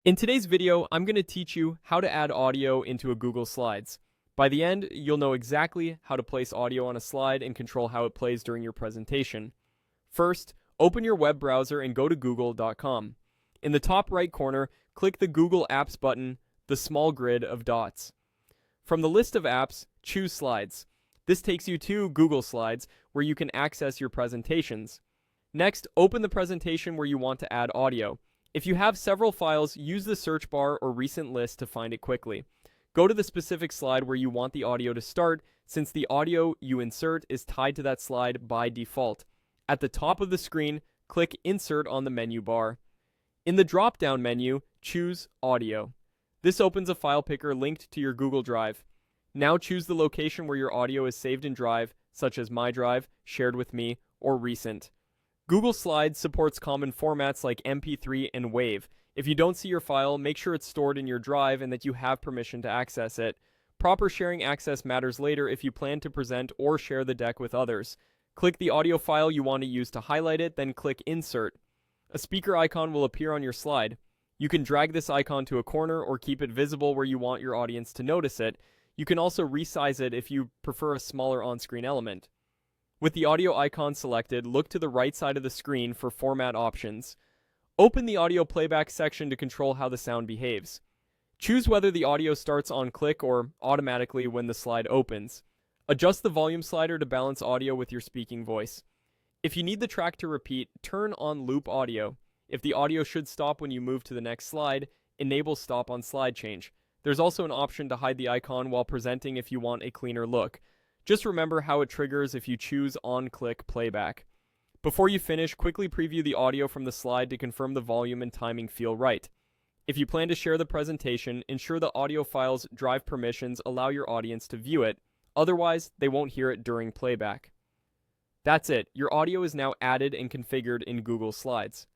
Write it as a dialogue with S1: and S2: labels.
S1: In today's video, I'm going to teach you how to add audio into a Google Slides. By the end, you'll know exactly how to place audio on a slide and control how it plays during your presentation. First, open your web browser and go to google.com. In the top right corner, click the Google Apps button, the small grid of dots. From the list of apps, choose Slides. This takes you to Google Slides, where you can access your presentations. Next, open the presentation where you want to add audio. If you have several files, use the search bar or recent list to find it quickly. Go to the specific slide where you want the audio to start, since the audio you insert is tied to that slide by default. At the top of the screen, click Insert on the menu bar. In the drop-down menu, choose Audio. This opens a file picker linked to your Google Drive. Now choose the location where your audio is saved in Drive, such as My Drive, Shared with Me, or Recent. Google Slides supports common formats like MP3 and WAV. If you don't see your file, make sure it's stored in your drive and that you have permission to access it. Proper sharing access matters later if you plan to present or share the deck with others. Click the audio file you want to use to highlight it, then click Insert. A speaker icon will appear on your slide. You can drag this icon to a corner or keep it visible where you want your audience to notice it. You can also resize it if you prefer a smaller on-screen element. With the audio icon selected, look to the right side of the screen for format options. Open the audio playback section to control how the sound behaves. Choose whether the audio starts on click or automatically when the slide opens. Adjust the volume slider to balance audio with your speaking voice. If you need the track to repeat, turn on loop audio. If the audio should stop when you move to the next slide, enable stop on slide change. There's also an option to hide the icon while presenting if you want a cleaner look. Just remember how it triggers if you choose on-click playback. Before you finish, quickly preview the audio from the slide to confirm the volume and timing feel right. If you plan to share the presentation, ensure the audio file's drive permissions allow your audience to view it. Otherwise, they won't hear it during playback. That's it. Your audio is now added and configured in Google Slides.